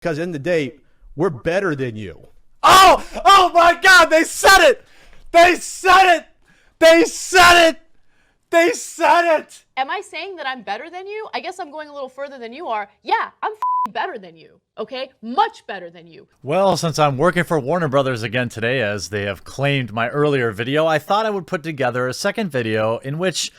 Because in the day, we're better than you. Oh my God, they said it! They said it! They said it! They said it! Am I saying that I'm better than you? I guess I'm going a little further than you are. Yeah, I'm better than you, okay? Much better than you. Well, since I'm working for Warner Brothers again today, as they have claimed my earlier video, I thought I would put together a second video in which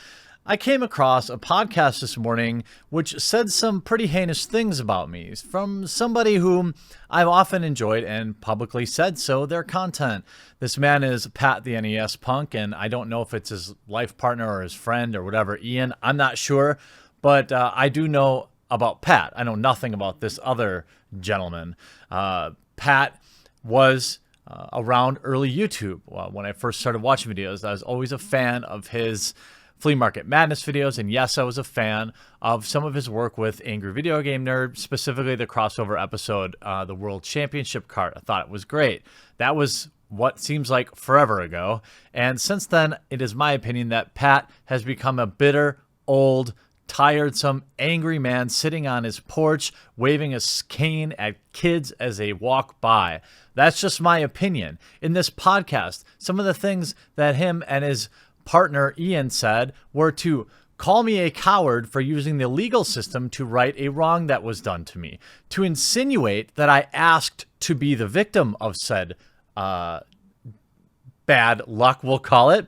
I came across a podcast this morning which said some pretty heinous things about me from somebody whom I've often enjoyed and publicly said so their content. This man is Pat the NES Punk, and I don't know if it's his life partner or his friend or whatever, Ian. I'm not sure, but I do know about Pat. I know nothing about this other gentleman. Pat was around early YouTube. When I first started watching videos, I was always a fan of his Flea Market Madness videos, and yes, I was a fan of some of his work with Angry Video Game Nerd, specifically the crossover episode, the World Championship card. I thought it was great. That was what seems like forever ago, and since then, it is my opinion that Pat has become a bitter, old, tiresome, angry man sitting on his porch, waving a cane at kids as they walk by. That's just my opinion. In this podcast, some of the things that him and his partner Ian said were to call me a coward for using the legal system to right a wrong that was done to me, to insinuate that I asked to be the victim of said bad luck, we'll call it,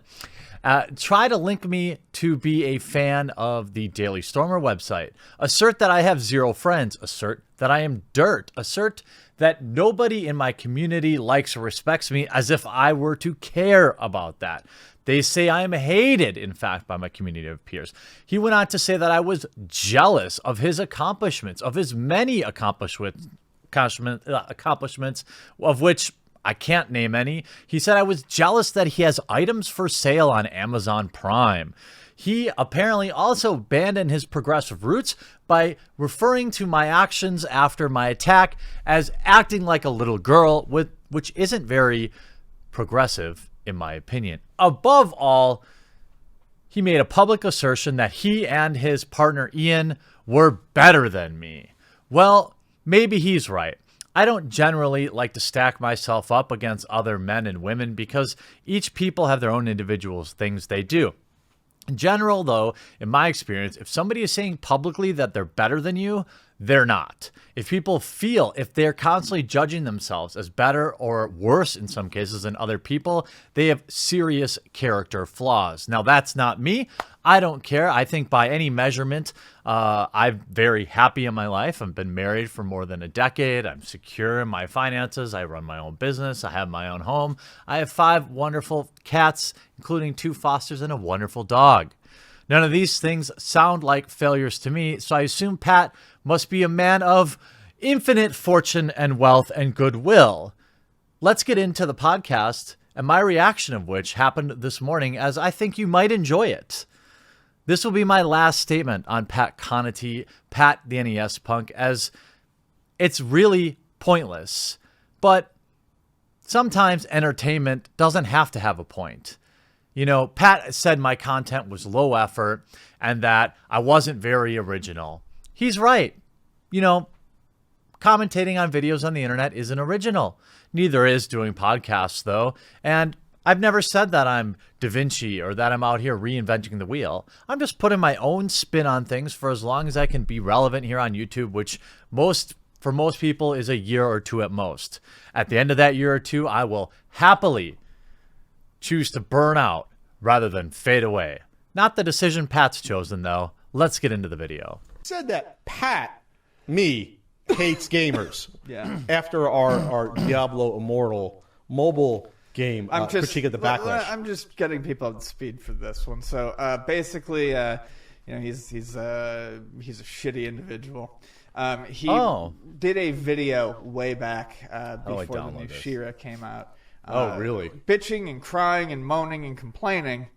try to link me to be a fan of the Daily Stormer website, assert that I have zero friends, assert that I am dirt, assert that nobody in my community likes or respects me, as if I were to care about that. They say I am hated, in fact, by my community of peers. He went on to say that I was jealous of his accomplishments, of his many accomplishments, of which I can't name any. He said I was jealous that he has items for sale on Amazon Prime. He apparently also abandoned his progressive roots by referring to my actions after my attack as acting like a little girl, which isn't very progressive, in my opinion. Above all, he made a public assertion that he and his partner Ian were better than me. Well, maybe he's right. I don't generally like to stack myself up against other men and women because each people have their own individual things they do. In general, though, in my experience, if somebody is saying publicly that they're better than you, they're not. If people feel, if they're constantly judging themselves as better or worse in some cases than other people, they have serious character flaws. Now, that's not me. I don't care. I think by any measurement, I'm very happy in my life. I've been married for more than a decade. I'm secure in my finances. I run my own business. I have my own home. I have 5 wonderful cats, including 2 fosters and a wonderful dog. None of these things sound like failures to me, so I assume Pat must be a man of infinite fortune and wealth and goodwill. Let's get into the podcast, and my reaction of which happened this morning, as I think you might enjoy it. This will be my last statement on Pat Conity, Pat the NES Punk, as it's really pointless. But sometimes entertainment doesn't have to have a point. You know, Pat said my content was low effort and that I wasn't very original. He's right. You know, commentating on videos on the internet isn't original. Neither is doing podcasts, though. And I've never said that I'm Da Vinci or that I'm out here reinventing the wheel. I'm just putting my own spin on things for as long as I can be relevant here on YouTube, which for most people is a year or 2 at most. At the end of that year or 2, I will happily choose to burn out rather than fade away. Not the decision Pat's chosen, though. Let's get into the video. Said that Pat, me, hates gamers. Yeah. After our Diablo Immortal mobile game critique of the Backlash. I'm just getting people up to speed for this one. So basically, you know, he's a shitty individual. He did a video way back before the new She-Ra came out. Oh, really? Bitching and crying and moaning and complaining.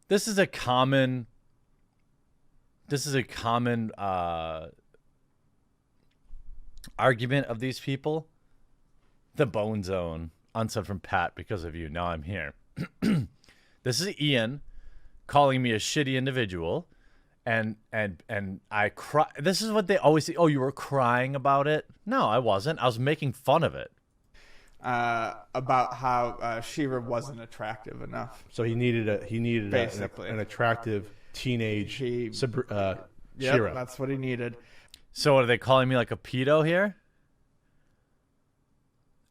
This is a common argument of these people. The Bone Zone, unsaid from Pat because of you. Now I'm here. This is Ian calling me a shitty individual. and I cry. This is what they always say. Oh, you were crying about it? No, I wasn't. I was making fun of it. About how She-Ra wasn't attractive enough. So he needed an attractive teenage She-Ra. That's what he needed. So are they calling me like a pedo here?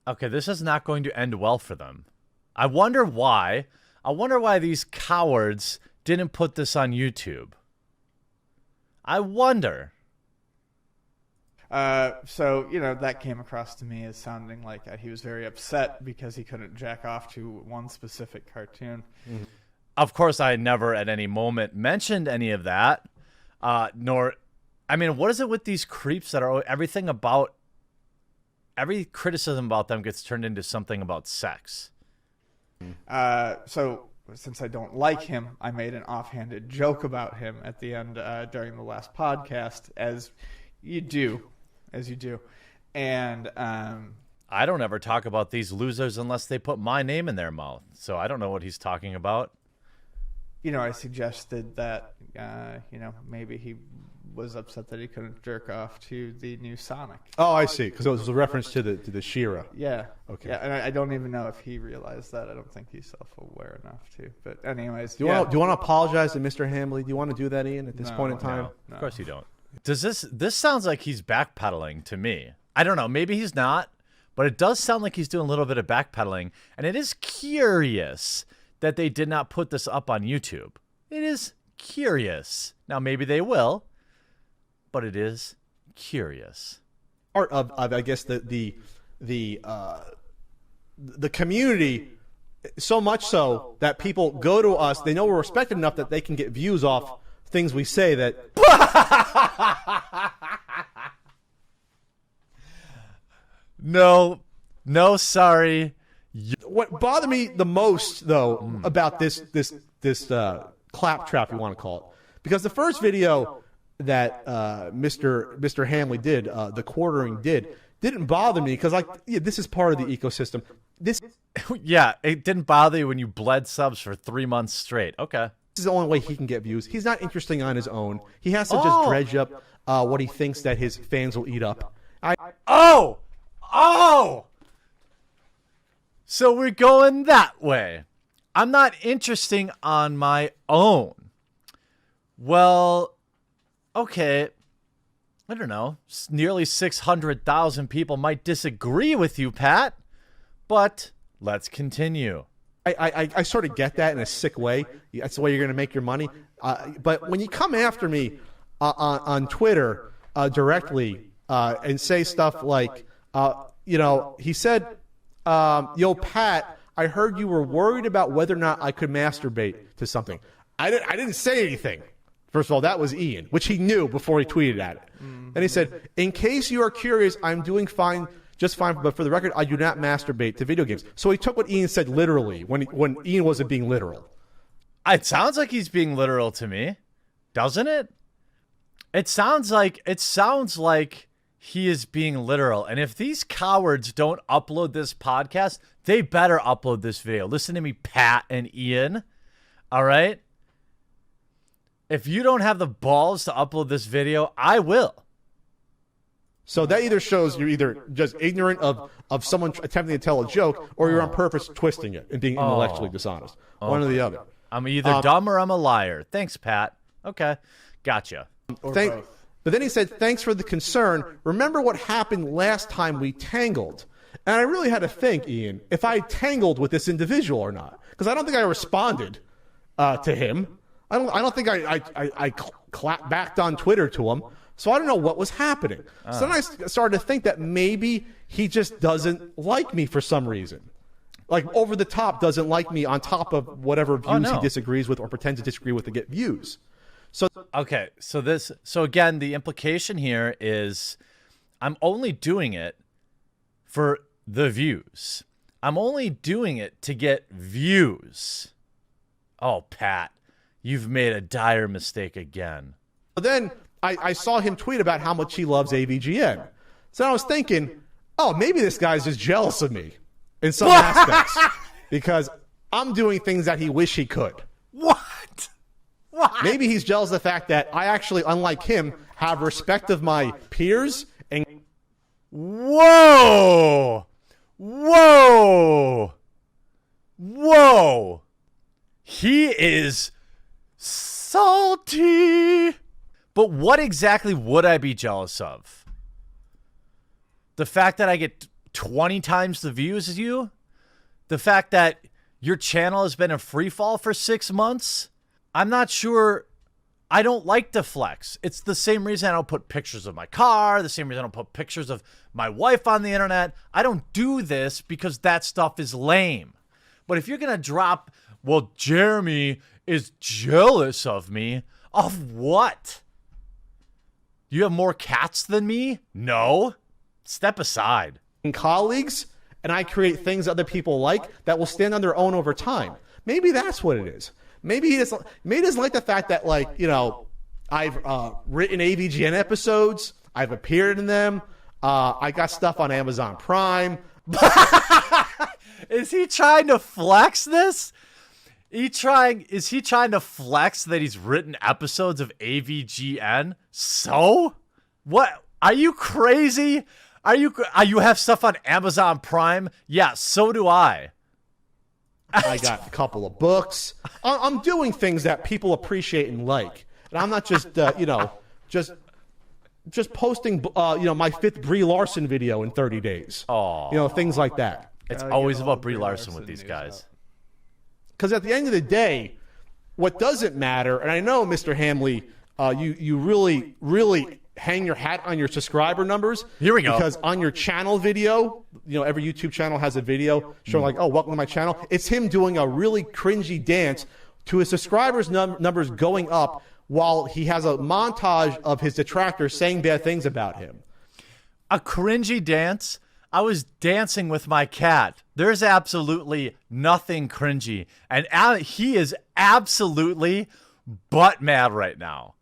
Okay, this is not going to end well for them. I wonder why. I wonder why these cowards didn't put this on YouTube. I wonder. So, that came across to me as sounding like he was very upset because he couldn't jack off to one specific cartoon. Mm-hmm. Of course, I never at any moment mentioned any of that. What is it with these creeps that are every criticism about them gets turned into something about sex? So since I don't like him, I made an offhanded joke about him at the end during the last podcast, as you do. And I don't ever talk about these losers unless they put my name in their mouth. So I don't know what he's talking about. I suggested that, maybe he was upset that he couldn't jerk off to the new Sonic. Oh, I see. Because it was a reference to the She-Ra. Yeah. Okay. Yeah, and I don't even know if he realized that. I don't think he's self-aware enough to. But anyways, do you want to apologize to Mr. Hamley? Do you want to do that, Ian, at this point in time? No. Of course you don't. Does this sounds like he's backpedaling to me? I don't know. Maybe he's not, but it does sound like he's doing a little bit of backpedaling, and it is curious that they did not put this up on YouTube. It is curious. Now maybe they will, but it is curious. Part of I guess the community, so much so that people go to us. They know we're respected enough that they can get views off things we say that. No, sorry. What bothered me the most, though, about this claptrap, you want to call it, because the first video that Mr. Hamley did, the quartering didn't bother me because this is part of the ecosystem. Yeah, it didn't bother you when you bled subs for 3 months straight. Okay. This is the only way he can get views. He's not interesting on his own. He has to just dredge up what he thinks that his fans will eat up. So we're going that way. I'm not interesting on my own. Well, okay. I don't know. Nearly 600,000 people might disagree with you, Pat. But let's continue. I sort of get that in a sick way. That's the way you're going to make your money. But when you come after me on Twitter directly and say stuff like, he said, yo, Pat, I heard you were worried about whether or not I could masturbate to something. I didn't say anything. First of all, that was Ian, which he knew before he tweeted at it. And he said, in case you are curious, I'm doing fine. Just fine, but for the record, I do not masturbate to video games. So he took what Ian said literally when Ian wasn't being literal. It sounds like he's being literal to me, doesn't it? It sounds like he is being literal. And if these cowards don't upload this podcast, they better upload this video. Listen to me, Pat and Ian. All right? If you don't have the balls to upload this video, I will. So that either shows you're either just ignorant of someone attempting to tell a joke, or you're on purpose twisting it and being intellectually dishonest. One or the other. I'm either dumb or I'm a liar. Thanks, Pat. Okay. Gotcha. But then he said, thanks for the concern. Remember what happened last time we tangled? And I really had to think, Ian, if I tangled with this individual or not. Because I don't think I responded to him. I don't think I clapped back on Twitter to him. So I don't know what was happening. So then I started to think that maybe he just doesn't like me for some reason. Like over the top doesn't like me on top of whatever views he disagrees with or pretends to disagree with to get views. So okay, so again, the implication here is I'm only doing it for the views. I'm only doing it to get views. Oh, Pat, you've made a dire mistake again. But then I saw him tweet about how much he loves AVGN. So I was thinking, oh, maybe this guy's just jealous of me in some aspects because I'm doing things that he wish he could. What? Maybe he's jealous of the fact that I actually, unlike him, have respect of my peers. And whoa, whoa, whoa! He is salty. But what exactly would I be jealous of? The fact that I get 20 times the views as you? The fact that your channel has been a free fall for 6 months? I'm not sure. I don't like to flex. It's the same reason I don't put pictures of my car, the same reason I don't put pictures of my wife on the internet. I don't do this because that stuff is lame. But if you're going to drop, well, Jeremy is jealous of me. Of what? You have more cats than me? No. Step aside. colleagues, and I create things other people like that will stand on their own over time. Maybe that's what it is. Maybe he doesn't like the fact that, like, you know, I've written AVGN episodes. I've appeared in them. I got stuff on Amazon Prime. Is he trying to flex this? Is he trying to flex that he's written episodes of AVGN? So? What? Are you crazy? You have stuff on Amazon Prime? Yeah, so do I. I got a couple of books. I'm doing things that people appreciate and like. And I'm not just, just posting, my 5th Brie Larson video in 30 days. Oh, things like that. It's always about Brie Larson with these guys. Because at the end of the day, what doesn't matter, and I know, Mr. Hamley, you really, really hang your hat on your subscriber numbers. Here we go. Because on your channel video, every YouTube channel has a video showing like, oh, welcome to my channel. It's him doing a really cringy dance to his subscribers' numbers going up while he has a montage of his detractors saying bad things about him. A cringy dance? I was dancing with my cat. There's absolutely nothing cringy. And he is absolutely butt mad right now.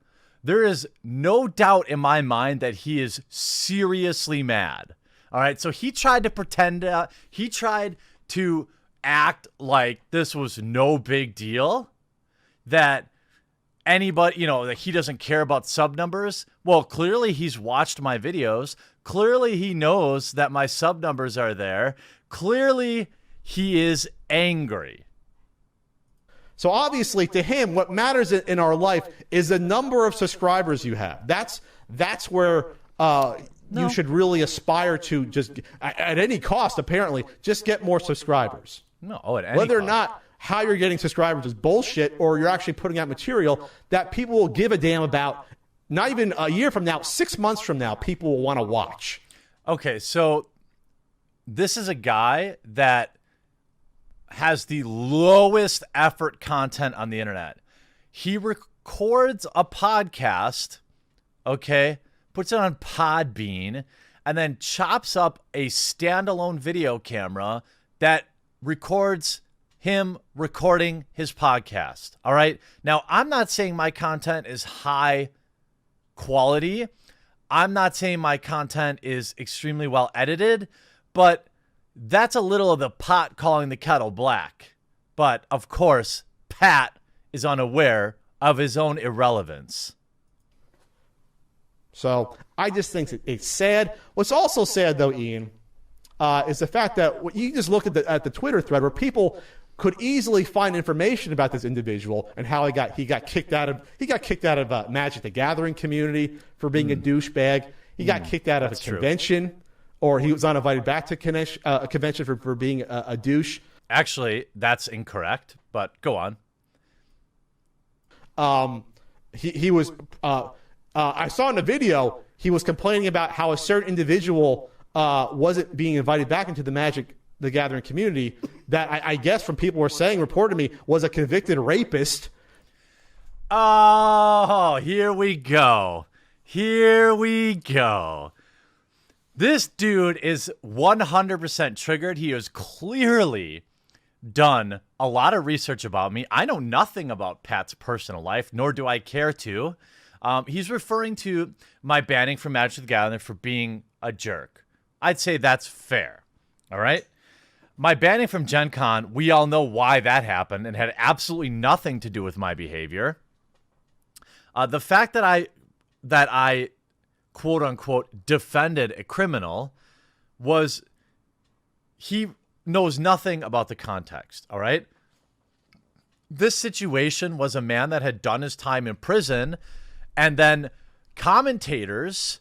There is no doubt in my mind that he is seriously mad. All right, so he tried to pretend, he tried to act like this was no big deal, that anybody, that he doesn't care about sub numbers. Well, clearly he's watched my videos. Clearly he knows that my sub numbers are there. Clearly he is angry. So obviously, to him, what matters in our life is the number of subscribers you have. That's where you should really aspire to, just at any cost, apparently, just get more subscribers. No, at any Whether or cost. not how you're getting subscribers is bullshit, or you're actually putting out material that people will give a damn about. Not even a year from now, 6 months from now, people will want to watch. Okay, so this is a guy that has the lowest effort content on the internet. He records a podcast, okay, puts it on Podbean, and then chops up a standalone video camera that records him recording his podcast. All right. Now, I'm not saying my content is high quality. I'm not saying my content is extremely well edited, but that's a little of the pot calling the kettle black. But, of course, Pat is unaware of his own irrelevance. So I just think it's sad. What's also sad, though, Ian, is the fact that you just look at the Twitter thread where people could easily find information about this individual and how he got kicked out of Magic the Gathering community for being a douchebag. He got kicked out of a convention. Or he was uninvited back to a convention for being a douche. Actually, that's incorrect, but go on. He was. I saw in the video he was complaining about how a certain individual wasn't being invited back into the Magic the Gathering community. That I guess from people were saying, reported to me, was a convicted rapist. Oh, here we go. Here we go. This dude is 100% triggered. He has clearly done a lot of research about me. I know nothing about Pat's personal life, nor do I care to. He's referring to my banning from Magic the Gathering for being a jerk. I'd say that's fair. All right? My banning from Gen Con, we all know why that happened and had absolutely nothing to do with my behavior. The fact that I quote unquote defended a criminal was he knows nothing about the context. All right. This situation was a man that had done his time in prison, and then commentators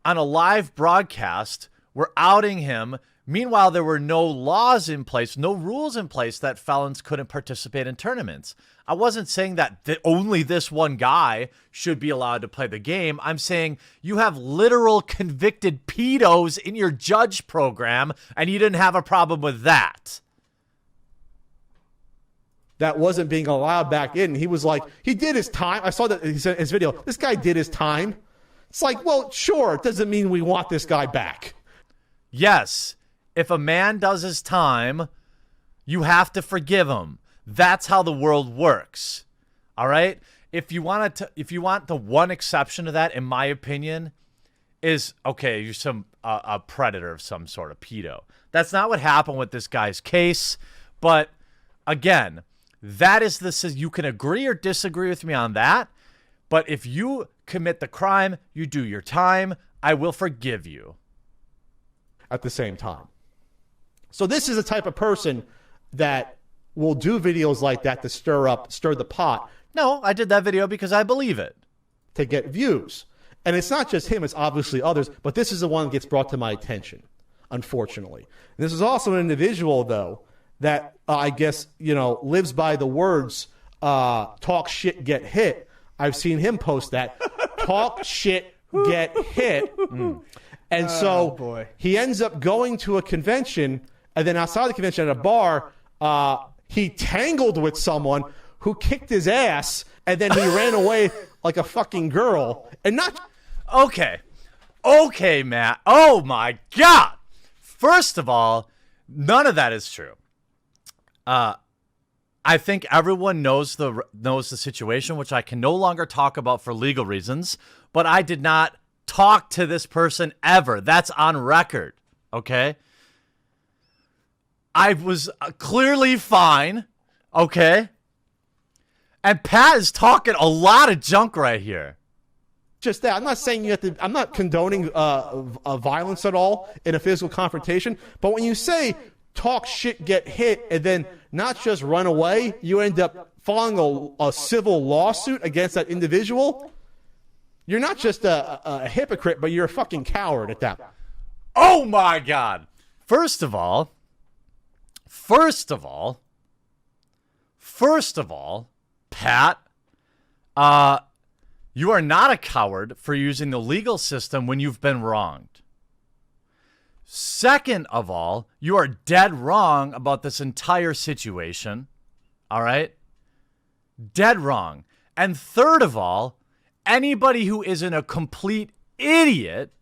on a live broadcast were outing him. Meanwhile, there were no laws in place, no rules in place that felons couldn't participate in tournaments. I wasn't saying that only this one guy should be allowed to play the game. I'm saying you have literal convicted pedos in your judge program, and you didn't have a problem with that. That wasn't being allowed back in. He was like, he did his time. I saw that he said in his video, this guy did his time. It's like, well, sure, it doesn't mean we want this guy back. Yes. If a man does his time, you have to forgive him. That's how the world works. All right? If you want the one exception to that, in my opinion, is okay, you're a predator of some sort, of pedo. That's not what happened with this guy's case. But again, that is you can agree or disagree with me on that. But if you commit the crime, you do your time, I will forgive you. At the same time. So this is the type of person that will do videos like that to stir the pot. No, I did that video because I believe it. To get views. And it's not just him, it's obviously others, but this is the one that gets brought to my attention, unfortunately. And this is also an individual, though, that I guess, lives by the words, talk shit, get hit. I've seen him post that. Talk shit, get hit. And so he ends up going to a convention, and then outside the convention at a bar, he tangled with someone who kicked his ass, and then he ran away like a fucking girl. And not... Okay, Matt. Oh, my God. First of all, none of that is true. I think everyone knows the situation, which I can no longer talk about for legal reasons, but I did not talk to this person ever. That's on record, okay? I was clearly fine, okay? And Pat is talking a lot of junk right here. Just that. I'm not saying you have to. I'm not condoning violence at all in a physical confrontation. But when you say talk shit, get hit, and then not just run away, you end up filing a civil lawsuit against that individual. You're not just a hypocrite, but you're a fucking coward at that. Oh my God! First of all, Pat, you are not a coward for using the legal system when you've been wronged. Second of all, you are dead wrong about this entire situation. All right? Dead wrong. And third of all, anybody who isn't a complete idiot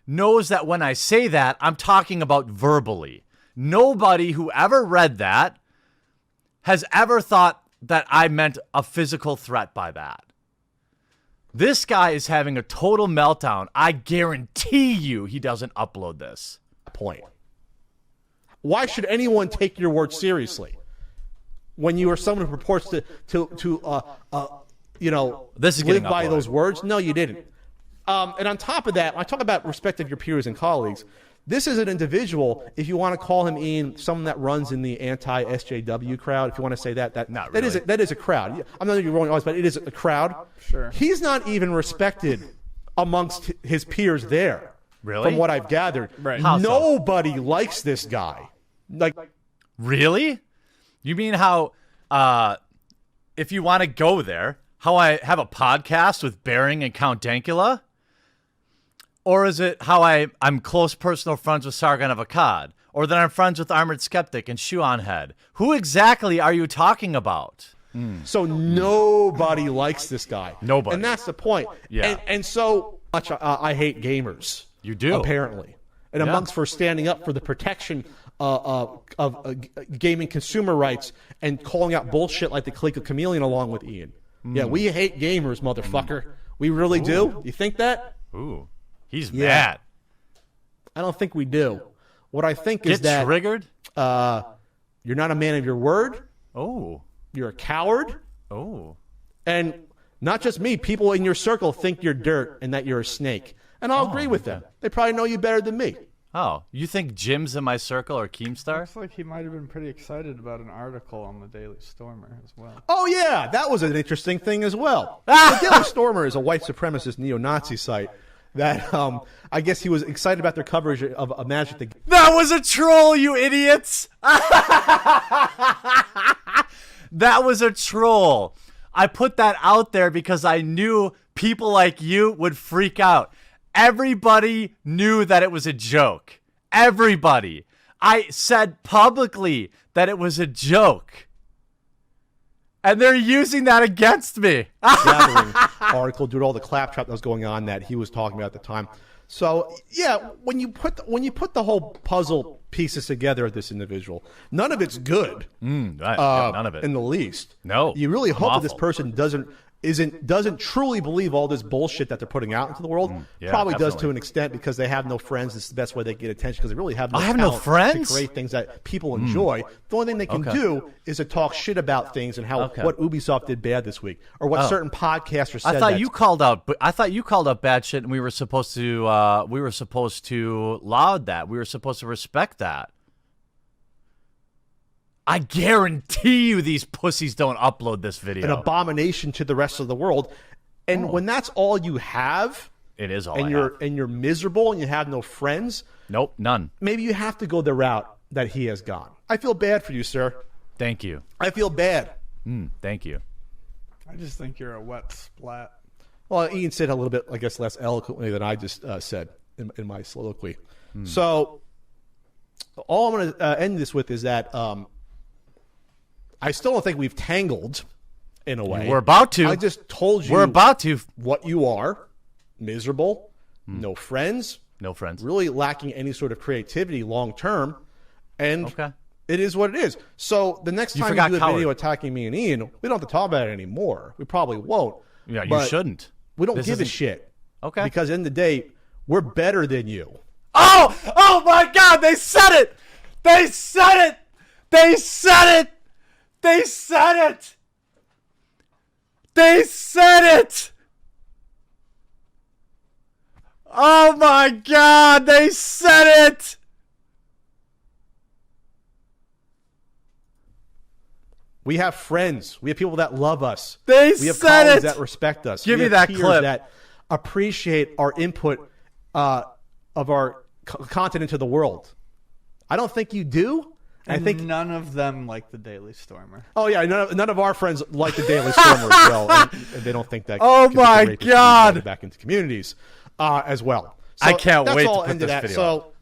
knows that when I say that, I'm talking about verbally. Nobody who ever read that has ever thought that I meant a physical threat by that. This guy is having a total meltdown. I guarantee you he doesn't upload this. Point. Why should anyone take your word seriously when you are someone who purports to this is live by uploaded. those words? No, you didn't. And on top of that, when I talk about respect of your peers and colleagues, this is an individual, if you want to call him Ian, someone that runs in the anti-SJW crowd, if you want to say that is a crowd. I'm not even rolling eyes, but it is a crowd. Sure. He's not even respected amongst his peers there. Really? From what I've gathered. Right. Nobody likes this guy. Really? You mean how, if you want to go there, how I have a podcast with Bering and Count Dankula? Or is it how I'm close personal friends with Sargon of Akkad? Or that I'm friends with Armored Skeptic and Shoe on Head? Who exactly are you talking about? So nobody likes this guy. Nobody. And that's the point. Yeah. And so much I hate gamers. You do? Apparently. And amongst for standing up for the protection of gaming consumer rights and calling out bullshit like the Clique of Chameleon along with Ian. Yeah, we hate gamers, motherfucker. We really do. You think that? Ooh. He's mad. I don't think we do. What I think is Get that triggered? you're not a man of your word. Oh. You're a coward. Oh. And Not just me. People in your circle think you're dirt and that you're a snake. And I'll agree with them. They probably know you better than me. Oh, you think Jim's in my circle or Keemstar? Looks like he might have been pretty excited about an article on the Daily Stormer as well. Oh, yeah. That was an interesting thing as well. The Daily Stormer is a white supremacist neo-Nazi site that I guess he was excited about their coverage of Magic the Gathering. That was a troll, you idiots! That was a troll. I put that out there because I knew people like you would freak out. Everybody knew that it was a joke. Everybody. I said publicly that it was a joke. And they're using that against me. Gathering article due to all the claptrap that was going on that he was talking about at the time. So yeah, when you put the whole puzzle pieces together of this individual, none of it's good. None of it in the least. No, you really hope awful. that this person doesn't truly believe all this bullshit that they're putting out into the world. Yeah, Probably definitely. does to an extent because they have no friends. It's the best way they get attention because they really have no I have no talent friends? to create things that people enjoy. The only thing they can do is to talk shit about things and how what Ubisoft did bad this week or what certain podcasters said. I thought you called out bad shit, and we were supposed to laud that. We were supposed to respect that. I guarantee you these pussies don't upload this video. An abomination to the rest of the world. And when that's all you have, it is all and you're miserable and you have no friends. Nope, none. Maybe you have to go the route that he has gone. I feel bad for you, sir. Thank you. I feel bad. Thank you. I just think you're a wet splat. Well, Ian said a little bit, I guess, less eloquently than I just said in my soliloquy. So all I'm going to end this with is that I still don't think we've tangled in a way. We're about to. I just told you we're about to. What you are. Miserable. No friends. No friends. Really lacking any sort of creativity long term. And it is what it is. So the next time you do a video attacking me and Ian, we don't have to talk about it anymore. We probably won't. Yeah, you shouldn't. We don't give a shit. Okay. Because in the day, we're better than you. Oh my God! They said it! They said it! They said it! They said it! They said it! Oh my God! They said it! We have friends. We have people that love us. We have said colleagues it. that respect us. Give we me have that peers clip. That appreciate our input of our content into the world. I don't think you do. And I think none of them like the Daily Stormer. Oh yeah, none of our friends like the Daily Stormer as well, and they don't think that. Oh my God! Back into communities as well. So I can't that's wait to all put ended this at. video So up.